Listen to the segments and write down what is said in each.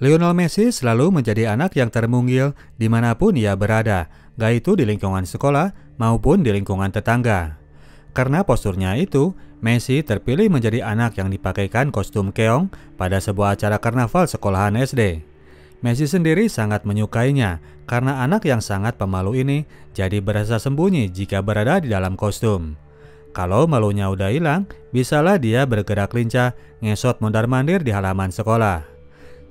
Lionel Messi selalu menjadi anak yang termunggil dimanapun ia berada, baik itu di lingkungan sekolah maupun di lingkungan tetangga. Karena posturnya itu, Messi terpilih menjadi anak yang dipakaikan kostum keong pada sebuah acara karnaval sekolahan SD. Messi sendiri sangat menyukainya karena anak yang sangat pemalu ini jadi berasa sembunyi jika berada di dalam kostum. Kalau malunya udah hilang, bisalah dia bergerak lincah ngesot mondar-mandir di halaman sekolah.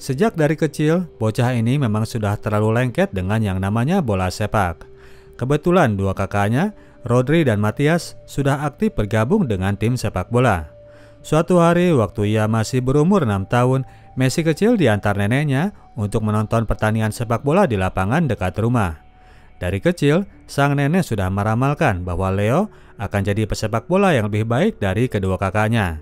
Sejak dari kecil, bocah ini memang sudah terlalu lengket dengan yang namanya bola sepak. Kebetulan dua kakaknya, Rodri dan Matias, sudah aktif bergabung dengan tim sepak bola. Suatu hari waktu ia masih berumur 6 tahun, Messi kecil diantar neneknya untuk menonton pertandingan sepak bola di lapangan dekat rumah. Dari kecil, sang nenek sudah meramalkan bahwa Leo akan jadi pesepak bola yang lebih baik dari kedua kakaknya.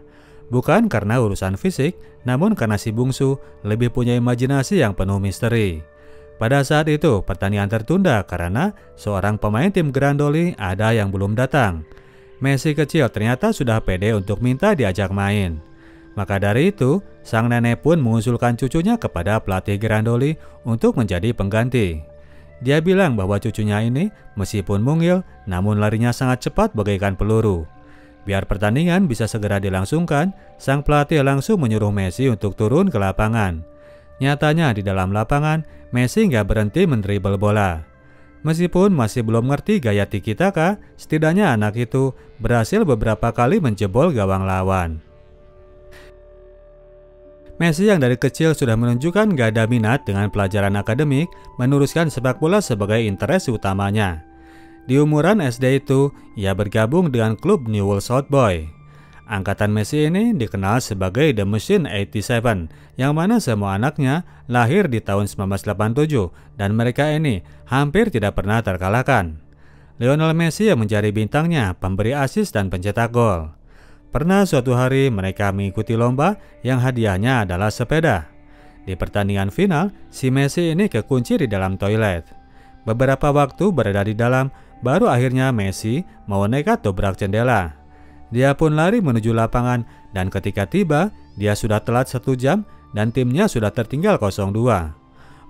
Bukan karena urusan fisik, namun karena si bungsu lebih punya imajinasi yang penuh misteri. Pada saat itu, pertandingan tertunda karena seorang pemain tim Grandoli ada yang belum datang. Messi kecil ternyata sudah pede untuk minta diajak main. Maka dari itu, sang nenek pun mengusulkan cucunya kepada pelatih Grandoli untuk menjadi pengganti. Dia bilang bahwa cucunya ini meskipun mungil, namun larinya sangat cepat bagaikan peluru. Biar pertandingan bisa segera dilangsungkan, sang pelatih langsung menyuruh Messi untuk turun ke lapangan. Nyatanya di dalam lapangan, Messi nggak berhenti mendribel bola. Meskipun masih belum ngerti gaya tiki-taka, setidaknya anak itu berhasil beberapa kali menjebol gawang lawan. Messi yang dari kecil sudah menunjukkan gak ada minat dengan pelajaran akademik, meneruskan sepak bola sebagai interest utamanya. Di umuran SD itu, ia bergabung dengan klub Newell's Old Boys. Angkatan Messi ini dikenal sebagai The Machine 87, yang mana semua anaknya lahir di tahun 1987 dan mereka ini hampir tidak pernah terkalahkan. Lionel Messi yang menjadi bintangnya, pemberi assist dan pencetak gol. Pernah suatu hari mereka mengikuti lomba yang hadiahnya adalah sepeda. Di pertandingan final, si Messi ini kekunci di dalam toilet. Beberapa waktu berada di dalam, baru akhirnya Messi mau nekat dobrak jendela. Dia pun lari menuju lapangan dan ketika tiba, dia sudah telat 1 jam dan timnya sudah tertinggal 0-2.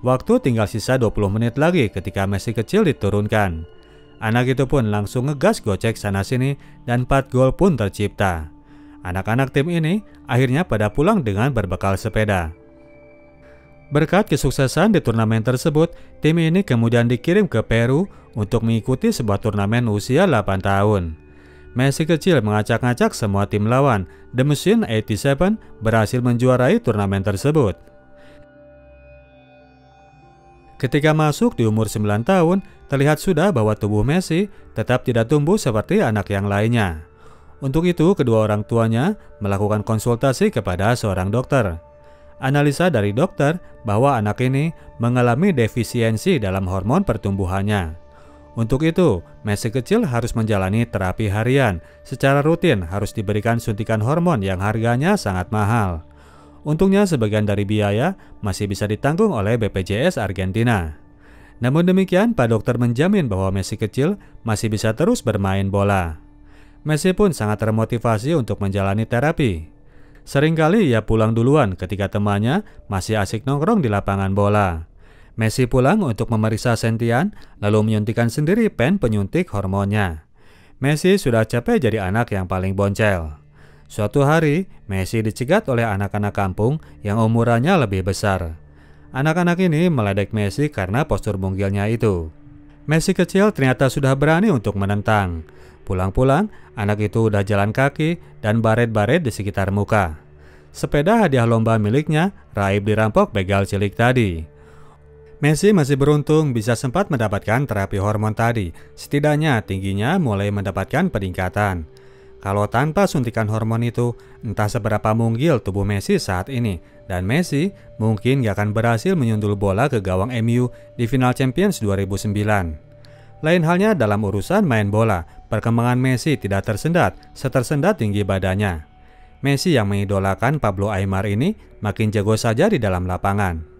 Waktu tinggal sisa 20 menit lagi ketika Messi kecil diturunkan. Anak itu pun langsung ngegas gocek sana-sini dan 4 gol pun tercipta. Anak-anak tim ini akhirnya pada pulang dengan berbekal sepeda. Berkat kesuksesan di turnamen tersebut, tim ini kemudian dikirim ke Peru untuk mengikuti sebuah turnamen usia 8 tahun. Messi kecil mengacak-ngacak semua tim lawan. The Machine 87 berhasil menjuarai turnamen tersebut. Ketika masuk di umur 9 tahun, terlihat sudah bahwa tubuh Messi tetap tidak tumbuh seperti anak yang lainnya. Untuk itu, kedua orang tuanya melakukan konsultasi kepada seorang dokter. Analisa dari dokter bahwa anak ini mengalami defisiensi dalam hormon pertumbuhannya. Untuk itu, Messi kecil harus menjalani terapi harian. Secara rutin harus diberikan suntikan hormon yang harganya sangat mahal. Untungnya sebagian dari biaya masih bisa ditanggung oleh BPJS Argentina. Namun demikian, Pak Dokter menjamin bahwa Messi kecil masih bisa terus bermain bola. Messi pun sangat termotivasi untuk menjalani terapi. Seringkali ia pulang duluan ketika temannya masih asik nongkrong di lapangan bola. Messi pulang untuk memeriksa sentian, lalu menyuntikkan sendiri pen penyuntik hormonnya. Messi sudah capek jadi anak yang paling boncel. Suatu hari, Messi dicegat oleh anak-anak kampung yang umurannya lebih besar. Anak-anak ini meledek Messi karena postur mungkilnya itu. Messi kecil ternyata sudah berani untuk menentang. Pulang-pulang, anak itu udah jalan kaki dan baret-baret di sekitar muka. Sepeda hadiah lomba miliknya raib dirampok begal cilik tadi. Messi masih beruntung bisa sempat mendapatkan terapi hormon tadi. Setidaknya tingginya mulai mendapatkan peningkatan. Kalau tanpa suntikan hormon itu, entah seberapa munggil tubuh Messi saat ini. Dan Messi mungkin gak akan berhasil menyundul bola ke gawang MU di final Champions 2009. Lain halnya dalam urusan main bola, perkembangan Messi tidak tersendat setersendat tinggi badannya. Messi yang mengidolakan Pablo Aimar ini makin jago saja di dalam lapangan.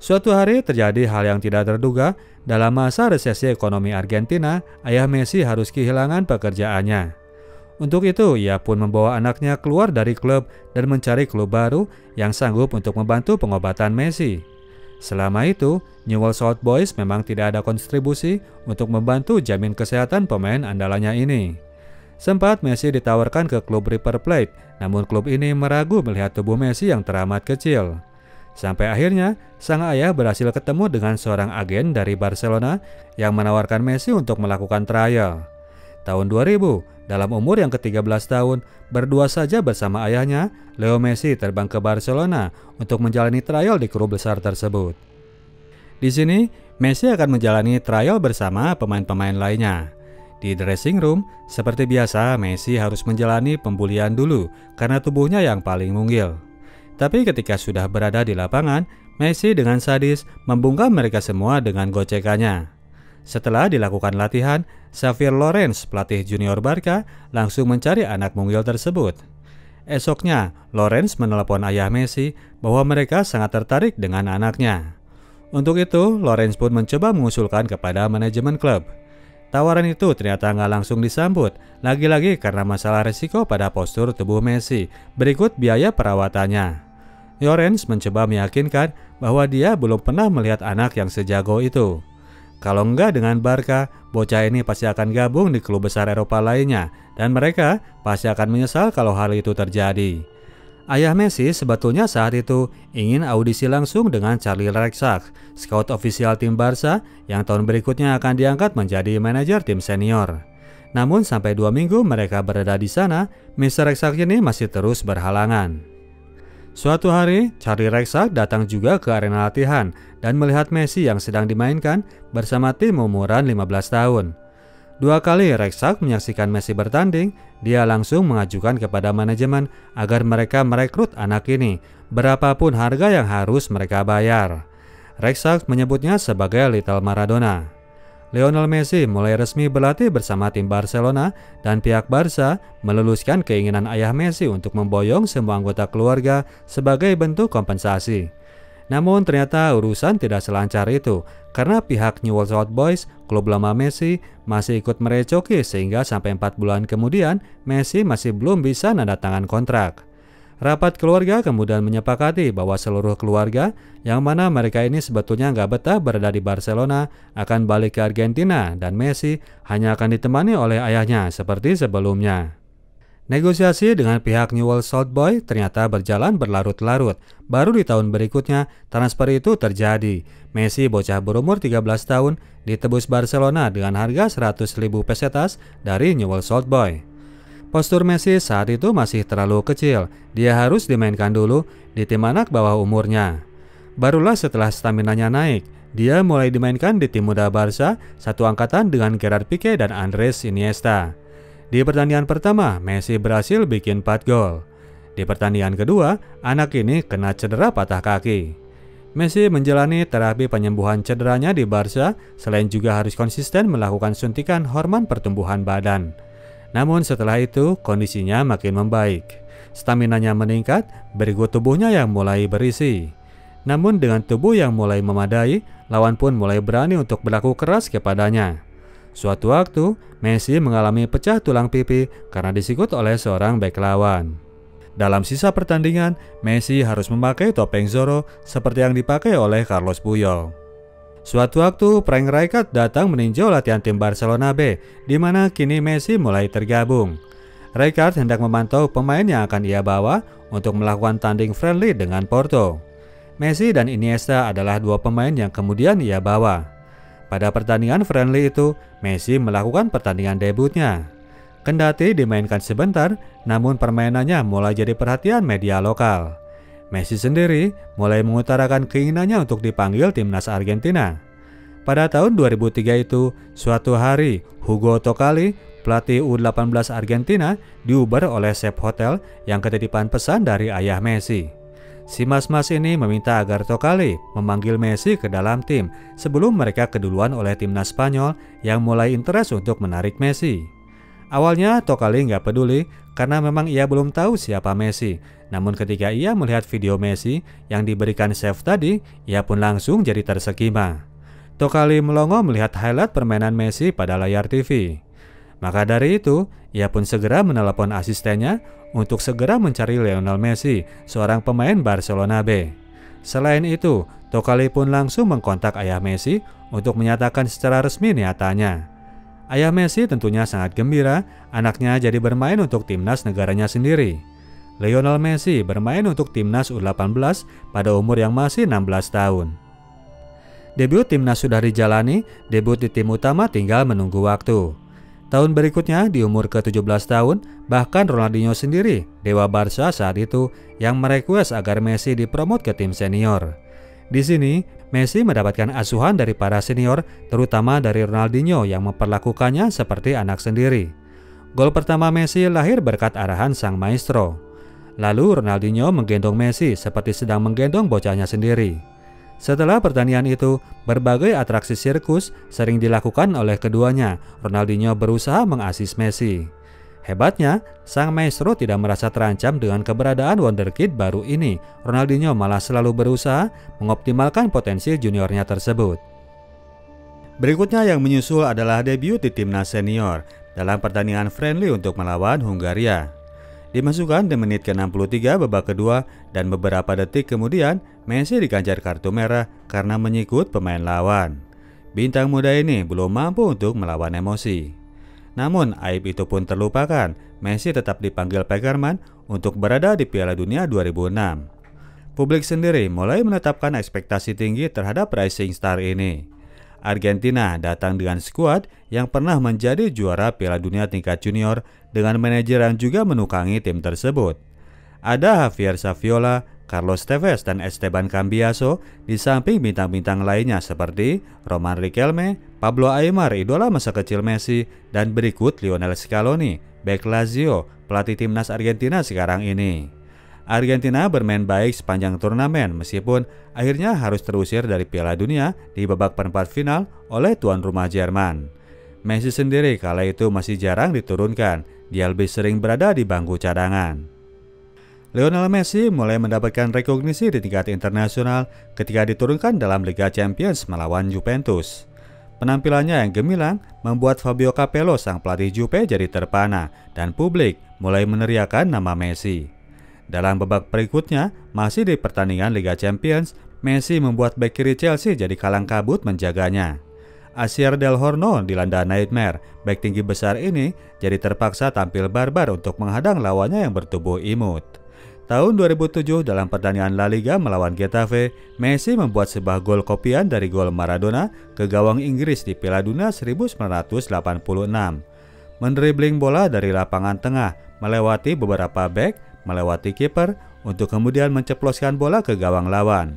Suatu hari terjadi hal yang tidak terduga. Dalam masa resesi ekonomi Argentina, ayah Messi harus kehilangan pekerjaannya. Untuk itu, ia pun membawa anaknya keluar dari klub dan mencari klub baru yang sanggup untuk membantu pengobatan Messi. Selama itu, Newell's Old Boys memang tidak ada kontribusi untuk membantu jamin kesehatan pemain andalannya ini. Sempat Messi ditawarkan ke klub River Plate, namun klub ini meragu melihat tubuh Messi yang teramat kecil. Sampai akhirnya, sang ayah berhasil ketemu dengan seorang agen dari Barcelona yang menawarkan Messi untuk melakukan trial. Tahun 2000, dalam umur yang ke-13 tahun, berdua saja bersama ayahnya, Leo Messi terbang ke Barcelona untuk menjalani trial di klub besar tersebut. Di sini, Messi akan menjalani trial bersama pemain-pemain lainnya. Di dressing room, seperti biasa, Messi harus menjalani pembulian dulu karena tubuhnya yang paling mungil. Tapi ketika sudah berada di lapangan, Messi dengan sadis membungkam mereka semua dengan gocekannya. Setelah dilakukan latihan, Xavier Llorens, pelatih junior Barca, langsung mencari anak mungil tersebut. Esoknya, Llorens menelepon ayah Messi bahwa mereka sangat tertarik dengan anaknya. Untuk itu, Llorens pun mencoba mengusulkan kepada manajemen klub. Tawaran itu ternyata nggak langsung disambut, lagi-lagi karena masalah risiko pada postur tubuh Messi berikut biaya perawatannya. Llorens mencoba meyakinkan bahwa dia belum pernah melihat anak yang sejago itu. Kalau enggak dengan Barca, bocah ini pasti akan gabung di klub besar Eropa lainnya dan mereka pasti akan menyesal kalau hal itu terjadi. Ayah Messi sebetulnya saat itu ingin audisi langsung dengan Charlie Rexach, scout ofisial tim Barca yang tahun berikutnya akan diangkat menjadi manajer tim senior. Namun sampai 2 minggu mereka berada di sana, Mr. Rexach ini masih terus berhalangan. Suatu hari, Charlie Rexach datang juga ke arena latihan dan melihat Messi yang sedang dimainkan bersama tim umuran 15 tahun. 2 kali Rexach menyaksikan Messi bertanding, dia langsung mengajukan kepada manajemen agar mereka merekrut anak ini, berapapun harga yang harus mereka bayar. Rexach menyebutnya sebagai Little Maradona. Lionel Messi mulai resmi berlatih bersama tim Barcelona dan pihak Barca meluluskan keinginan ayah Messi untuk memboyong semua anggota keluarga sebagai bentuk kompensasi. Namun ternyata urusan tidak selancar itu karena pihak Newell's Old Boys, klub lama Messi, masih ikut merecoki sehingga sampai 4 bulan kemudian Messi masih belum bisa menandatangani kontrak. Rapat keluarga kemudian menyepakati bahwa seluruh keluarga yang mana mereka ini sebetulnya nggak betah berada di Barcelona akan balik ke Argentina dan Messi hanya akan ditemani oleh ayahnya seperti sebelumnya. Negosiasi dengan pihak Newell's Old Boys ternyata berjalan berlarut-larut. Baru di tahun berikutnya transfer itu terjadi. Messi bocah berumur 13 tahun ditebus Barcelona dengan harga 100.000 pesetas dari Newell's Old Boys. Postur Messi saat itu masih terlalu kecil, dia harus dimainkan dulu di tim anak bawah umurnya. Barulah setelah staminanya naik, dia mulai dimainkan di tim muda Barca, satu angkatan dengan Gerard Pique dan Andres Iniesta. Di pertandingan pertama, Messi berhasil bikin 4 gol. Di pertandingan kedua, anak ini kena cedera patah kaki. Messi menjalani terapi penyembuhan cederanya di Barca, selain juga harus konsisten melakukan suntikan hormon pertumbuhan badan. Namun setelah itu kondisinya makin membaik. Staminanya meningkat, berikut tubuhnya yang mulai berisi. Namun dengan tubuh yang mulai memadai, lawan pun mulai berani untuk berlaku keras kepadanya. Suatu waktu, Messi mengalami pecah tulang pipi karena disikut oleh seorang bek lawan. Dalam sisa pertandingan, Messi harus memakai topeng Zorro seperti yang dipakai oleh Carlos Puyol. Suatu waktu, Frank Rijkaard datang meninjau latihan tim Barcelona B, di mana kini Messi mulai tergabung. Rijkaard hendak memantau pemain yang akan ia bawa untuk melakukan tanding friendly dengan Porto. Messi dan Iniesta adalah 2 pemain yang kemudian ia bawa. Pada pertandingan friendly itu, Messi melakukan pertandingan debutnya. Kendati dimainkan sebentar, namun permainannya mulai jadi perhatian media lokal. Messi sendiri mulai mengutarakan keinginannya untuk dipanggil timnas Argentina. Pada tahun 2003 itu, suatu hari Hugo Tocali, pelatih U18 Argentina, diuber oleh chef hotel yang ketitipan pesan dari ayah Messi. Si mas-mas ini meminta agar Tocali memanggil Messi ke dalam tim sebelum mereka keduluan oleh timnas Spanyol yang mulai interest untuk menarik Messi. Awalnya Tocali nggak peduli karena memang ia belum tahu siapa Messi. Namun ketika ia melihat video Messi yang diberikan chef tadi, ia pun langsung jadi tersekima. Tocali melongo melihat highlight permainan Messi pada layar TV. Maka dari itu, ia pun segera menelepon asistennya untuk segera mencari Lionel Messi, seorang pemain Barcelona B. Selain itu, Tokali pun langsung mengkontak ayah Messi untuk menyatakan secara resmi niatannya. Ayah Messi tentunya sangat gembira anaknya jadi bermain untuk timnas negaranya sendiri. Lionel Messi bermain untuk timnas U18 pada umur yang masih 16 tahun. Debut timnas sudah dijalani, debut di tim utama tinggal menunggu waktu. Tahun berikutnya di umur ke-17 tahun, bahkan Ronaldinho sendiri, dewa Barca saat itu, yang merequest agar Messi dipromot ke tim senior. Di sini, Messi mendapatkan asuhan dari para senior, terutama dari Ronaldinho yang memperlakukannya seperti anak sendiri. Gol pertama Messi lahir berkat arahan sang maestro. Lalu Ronaldinho menggendong Messi seperti sedang menggendong bocahnya sendiri. Setelah pertandingan itu, berbagai atraksi sirkus sering dilakukan oleh keduanya. Ronaldinho berusaha mengasis Messi. Hebatnya, sang maestro tidak merasa terancam dengan keberadaan wonderkid baru ini. Ronaldinho malah selalu berusaha mengoptimalkan potensi juniornya tersebut. Berikutnya yang menyusul adalah debut di timnas senior dalam pertandingan friendly untuk melawan Hungaria. Dimasukkan di menit ke-63 babak kedua dan beberapa detik kemudian Messi diganjar kartu merah karena menyikut pemain lawan. Bintang muda ini belum mampu untuk melawan emosi. Namun aib itu pun terlupakan, Messi tetap dipanggil Pekerman untuk berada di Piala Dunia 2006. Publik sendiri mulai menetapkan ekspektasi tinggi terhadap rising star ini. Argentina datang dengan skuad yang pernah menjadi juara Piala Dunia tingkat junior dengan manajer yang juga menukangi tim tersebut. Ada Javier Saviola, Carlos Tevez dan Esteban Cambiaso di samping bintang-bintang lainnya seperti Roman Riquelme, Pablo Aimar idola masa kecil Messi, dan berikut Lionel Scaloni, bek Lazio, pelatih timnas Argentina sekarang ini. Argentina bermain baik sepanjang turnamen meskipun akhirnya harus terusir dari Piala Dunia di babak perempat final oleh tuan rumah Jerman. Messi sendiri kala itu masih jarang diturunkan, dia lebih sering berada di bangku cadangan. Lionel Messi mulai mendapatkan rekognisi di tingkat internasional ketika diturunkan dalam Liga Champions melawan Juventus. Penampilannya yang gemilang membuat Fabio Capello sang pelatih Juve jadi terpana dan publik mulai meneriakan nama Messi. Dalam babak berikutnya, masih di pertandingan Liga Champions, Messi membuat bek kiri Chelsea jadi kalang kabut menjaganya. Asier Del Horno dilanda nightmare, bek tinggi besar ini jadi terpaksa tampil barbar untuk menghadang lawannya yang bertubuh imut. Tahun 2007 dalam pertandingan La Liga melawan Getafe, Messi membuat sebuah gol kopian dari gol Maradona ke gawang Inggris di Piala Dunia 1986. Mendribling bola dari lapangan tengah, melewati beberapa bek, melewati kiper, untuk kemudian menceploskan bola ke gawang lawan.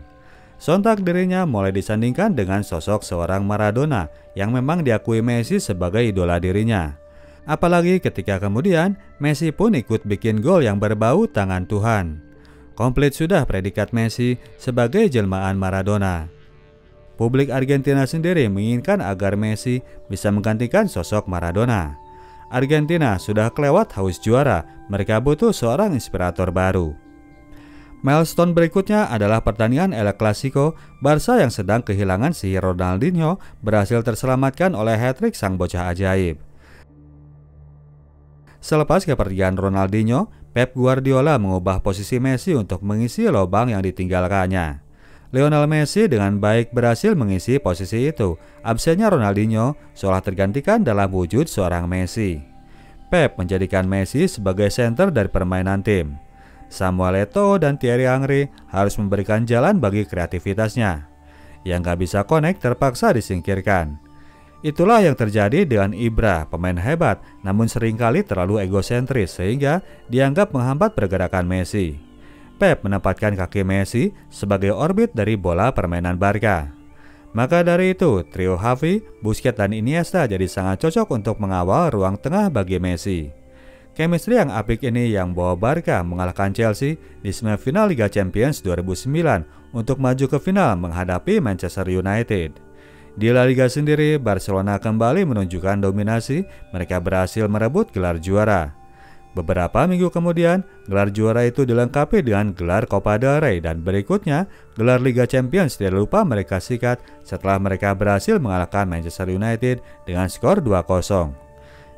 Sontak dirinya mulai disandingkan dengan sosok seorang Maradona yang memang diakui Messi sebagai idola dirinya. Apalagi ketika kemudian Messi pun ikut bikin gol yang berbau tangan Tuhan. Komplit sudah predikat Messi sebagai jelmaan Maradona. Publik Argentina sendiri menginginkan agar Messi bisa menggantikan sosok Maradona. Argentina sudah kelewat haus juara, mereka butuh seorang inspirator baru. Milestone berikutnya adalah pertandingan El Clasico. Barca yang sedang kehilangan sihir Ronaldinho berhasil terselamatkan oleh hat-trick sang bocah ajaib. Selepas kepergian Ronaldinho, Pep Guardiola mengubah posisi Messi untuk mengisi lubang yang ditinggalkannya. Lionel Messi dengan baik berhasil mengisi posisi itu. Absennya Ronaldinho seolah tergantikan dalam wujud seorang Messi. Pep menjadikan Messi sebagai center dari permainan tim. Samuel Eto'o dan Thierry Henry harus memberikan jalan bagi kreativitasnya. Yang gak bisa connect terpaksa disingkirkan. Itulah yang terjadi dengan Ibra, pemain hebat namun seringkali terlalu egosentris sehingga dianggap menghambat pergerakan Messi. Pep menempatkan kaki Messi sebagai orbit dari bola permainan Barca. Maka dari itu, trio Xavi, Busquets dan Iniesta jadi sangat cocok untuk mengawal ruang tengah bagi Messi. Chemistry yang apik ini yang bawa Barca mengalahkan Chelsea di semifinal Liga Champions 2009 untuk maju ke final menghadapi Manchester United. Di La Liga sendiri, Barcelona kembali menunjukkan dominasi, mereka berhasil merebut gelar juara. Beberapa minggu kemudian, gelar juara itu dilengkapi dengan gelar Copa del Rey dan berikutnya, gelar Liga Champions tidak lupa mereka sikat setelah mereka berhasil mengalahkan Manchester United dengan skor 2-0.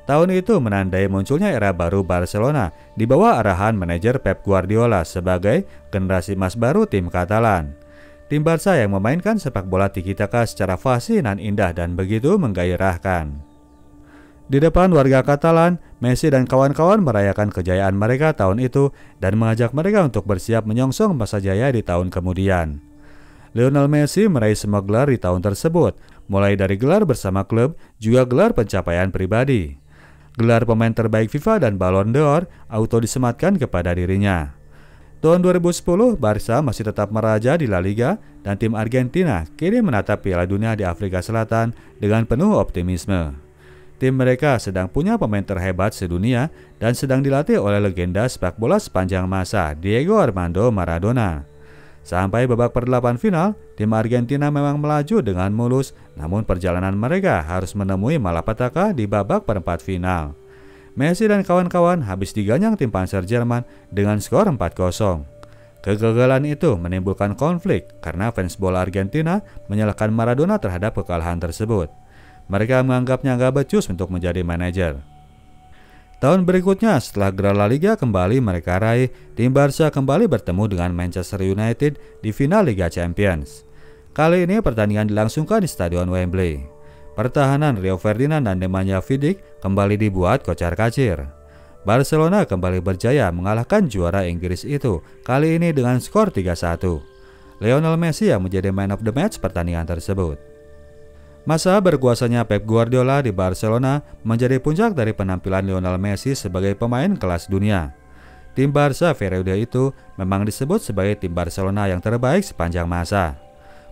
Tahun itu menandai munculnya era baru Barcelona di bawah arahan manajer Pep Guardiola sebagai generasi emas baru tim Katalan. Tim Barca yang memainkan sepak bola tiki-taka secara fasih dan indah dan begitu menggairahkan. Di depan warga Katalan, Messi dan kawan-kawan merayakan kejayaan mereka tahun itu dan mengajak mereka untuk bersiap menyongsong masa jaya di tahun kemudian. Lionel Messi meraih semua gelar di tahun tersebut, mulai dari gelar bersama klub, juga gelar pencapaian pribadi. Gelar pemain terbaik FIFA dan Ballon d'Or auto disematkan kepada dirinya. Tahun 2010, Barca masih tetap meraja di La Liga dan tim Argentina kini menatap Piala Dunia di Afrika Selatan dengan penuh optimisme. Tim mereka sedang punya pemain terhebat sedunia dan sedang dilatih oleh legenda sepak bola sepanjang masa, Diego Armando Maradona. Sampai babak per-8 final, tim Argentina memang melaju dengan mulus, namun perjalanan mereka harus menemui malapetaka di babak per-4 final. Messi dan kawan-kawan habis diganyang tim Panzer Jerman dengan skor 4-0. Kegagalan itu menimbulkan konflik karena fans bola Argentina menyalahkan Maradona terhadap kekalahan tersebut. Mereka menganggapnya gak becus untuk menjadi manajer. Tahun berikutnya setelah gelar La Liga kembali mereka raih, tim Barca kembali bertemu dengan Manchester United di final Liga Champions. Kali ini pertandingan dilangsungkan di Stadion Wembley. Pertahanan Rio Ferdinand dan Nemanja Vidic kembali dibuat kocar-kacir. Barcelona kembali berjaya mengalahkan juara Inggris itu, kali ini dengan skor 3-1. Lionel Messi yang menjadi man of the match pertandingan tersebut. Masa berkuasanya Pep Guardiola di Barcelona menjadi puncak dari penampilan Lionel Messi sebagai pemain kelas dunia. Tim Barca periode itu memang disebut sebagai tim Barcelona yang terbaik sepanjang masa.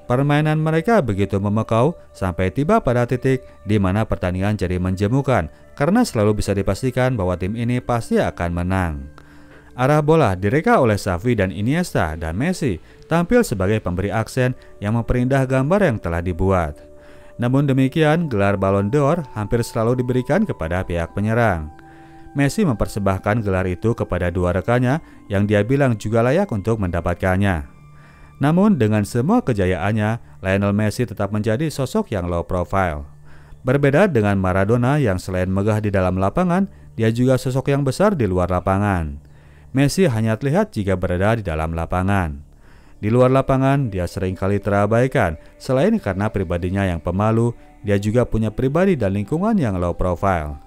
Permainan mereka begitu memekau sampai tiba pada titik di mana pertandingan jadi menjemukan karena selalu bisa dipastikan bahwa tim ini pasti akan menang. Arah bola direka oleh Xavi dan Iniesta dan Messi tampil sebagai pemberi aksen yang memperindah gambar yang telah dibuat. Namun demikian, gelar Ballon d'Or hampir selalu diberikan kepada pihak penyerang. Messi mempersembahkan gelar itu kepada dua rekannya yang dia bilang juga layak untuk mendapatkannya. Namun dengan semua kejayaannya, Lionel Messi tetap menjadi sosok yang low profile. Berbeda dengan Maradona yang selain megah di dalam lapangan, dia juga sosok yang besar di luar lapangan. Messi hanya terlihat jika berada di dalam lapangan. Di luar lapangan, dia seringkali terabaikan. Selain karena pribadinya yang pemalu, dia juga punya pribadi dan lingkungan yang low profile.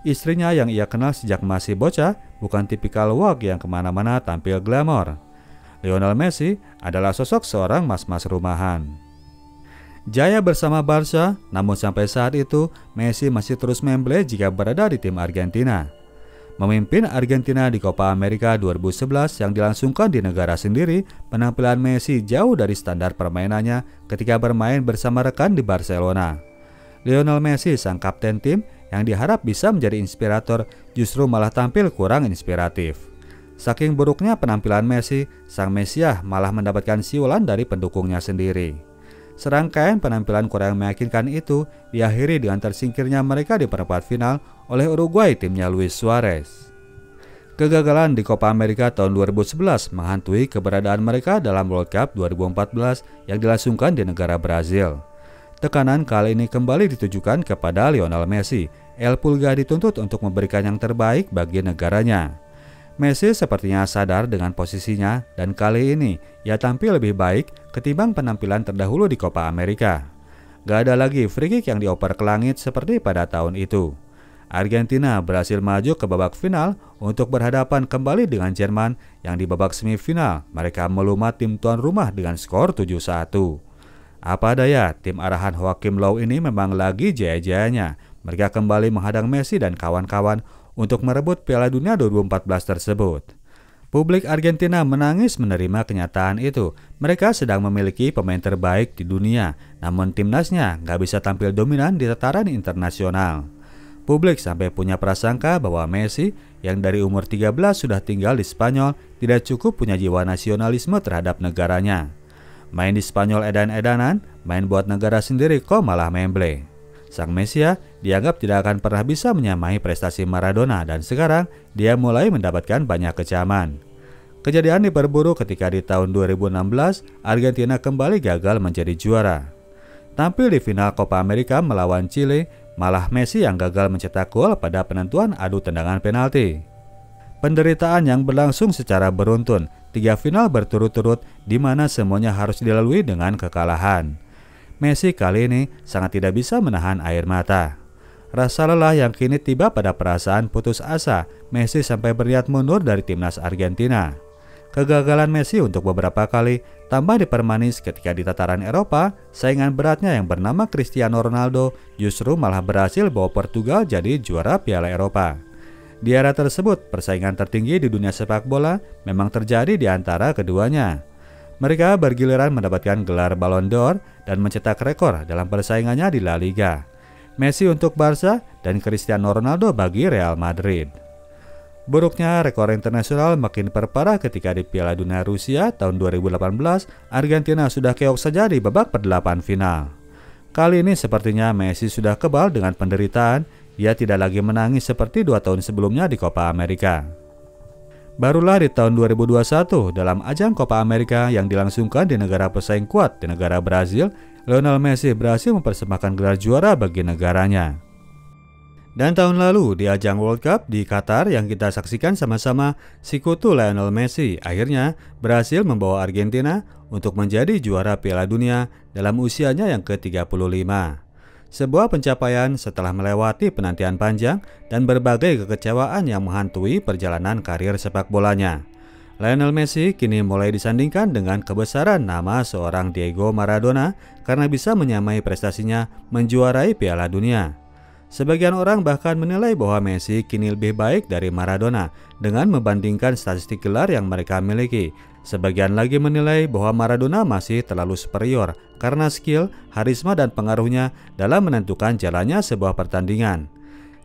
Istrinya yang ia kenal sejak masih bocah bukan tipikal wok yang kemana-mana tampil glamor. Lionel Messi adalah sosok seorang mas-mas rumahan. Jaya bersama Barca, namun sampai saat itu Messi masih terus memble jika berada di tim Argentina. Memimpin Argentina di Copa America 2011 yang dilangsungkan di negara sendiri, penampilan Messi jauh dari standar permainannya ketika bermain bersama rekan di Barcelona. Lionel Messi, sang kapten tim yang diharap bisa menjadi inspirator, justru malah tampil kurang inspiratif. Saking buruknya penampilan Messi, sang Mesiah malah mendapatkan siulan dari pendukungnya sendiri. Serangkaian penampilan kurang meyakinkan itu diakhiri dengan tersingkirnya mereka di perempat final oleh Uruguay timnya Luis Suarez. Kegagalan di Copa America tahun 2011 menghantui keberadaan mereka dalam World Cup 2014 yang dilangsungkan di negara Brazil. Tekanan kali ini kembali ditujukan kepada Lionel Messi. El Pulga dituntut untuk memberikan yang terbaik bagi negaranya. Messi sepertinya sadar dengan posisinya dan kali ini ia tampil lebih baik ketimbang penampilan terdahulu di Copa America. Gak ada lagi free kick yang dioper ke langit seperti pada tahun itu. Argentina berhasil maju ke babak final untuk berhadapan kembali dengan Jerman yang di babak semifinal mereka melumat tim tuan rumah dengan skor 7-1. Apa daya, tim arahan Joachim Löw ini memang lagi jaya-jayanya. Mereka kembali menghadang Messi dan kawan-kawan untuk merebut Piala Dunia 2014 tersebut. Publik Argentina menangis menerima kenyataan itu. Mereka sedang memiliki pemain terbaik di dunia, namun timnasnya nggak bisa tampil dominan di tataran internasional. Publik sampai punya prasangka bahwa Messi yang dari umur 13 sudah tinggal di Spanyol tidak cukup punya jiwa nasionalisme terhadap negaranya. Main di Spanyol edan-edanan, main buat negara sendiri kok malah memble. Sang Mesiah dianggap tidak akan pernah bisa menyamai prestasi Maradona dan sekarang dia mulai mendapatkan banyak kecaman. Kejadian diperburuk ketika di tahun 2016 Argentina kembali gagal menjadi juara. Tampil di final Copa America melawan Chile, malah Messi yang gagal mencetak gol pada penentuan adu tendangan penalti. Penderitaan yang berlangsung secara beruntun, 3 final berturut-turut di mana semuanya harus dilalui dengan kekalahan. Messi kali ini sangat tidak bisa menahan air mata. Rasa lelah yang kini tiba pada perasaan putus asa, Messi sampai berniat mundur dari timnas Argentina. Kegagalan Messi untuk beberapa kali tambah dipermanis ketika di tataran Eropa, saingan beratnya yang bernama Cristiano Ronaldo justru malah berhasil bawa Portugal jadi juara Piala Eropa. Di era tersebut, persaingan tertinggi di dunia sepak bola memang terjadi di antara keduanya. Mereka bergiliran mendapatkan gelar Ballon d'Or dan mencetak rekor dalam persaingannya di La Liga. Messi untuk Barca dan Cristiano Ronaldo bagi Real Madrid. Buruknya rekor internasional makin berparah ketika di Piala Dunia Rusia tahun 2018, Argentina sudah keok saja di babak per-8 final. Kali ini sepertinya Messi sudah kebal dengan penderitaan, ia tidak lagi menangis seperti 2 tahun sebelumnya di Copa America. Barulah di tahun 2021 dalam ajang Copa America yang dilangsungkan di negara pesaing kuat di negara Brazil, Lionel Messi berhasil mempersembahkan gelar juara bagi negaranya. Dan tahun lalu di ajang World Cup di Qatar yang kita saksikan sama-sama, sekutu Lionel Messi akhirnya berhasil membawa Argentina untuk menjadi juara Piala Dunia dalam usianya yang ke-35. Sebuah pencapaian setelah melewati penantian panjang dan berbagai kekecewaan yang menghantui perjalanan karir sepak bolanya. Lionel Messi kini mulai disandingkan dengan kebesaran nama seorang Diego Maradona karena bisa menyamai prestasinya menjuarai Piala Dunia. Sebagian orang bahkan menilai bahwa Messi kini lebih baik dari Maradona dengan membandingkan statistik gelar yang mereka miliki. Sebagian lagi menilai bahwa Maradona masih terlalu superior karena skill, karisma dan pengaruhnya dalam menentukan jalannya sebuah pertandingan.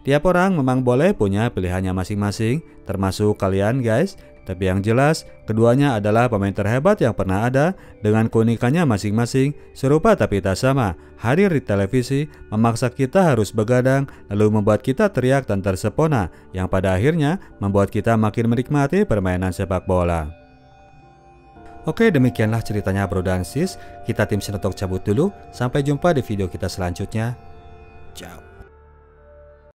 Tiap orang memang boleh punya pilihannya masing-masing, termasuk kalian guys. Tapi yang jelas, keduanya adalah pemain terhebat yang pernah ada dengan keunikannya masing-masing, serupa tapi tak sama. Hadir di televisi memaksa kita harus begadang, lalu membuat kita teriak dan tersepona, yang pada akhirnya membuat kita makin menikmati permainan sepak bola. Oke, demikianlah ceritanya Bro dan Sis. Kita tim Sinotalk cabut dulu. Sampai jumpa di video kita selanjutnya. Ciao.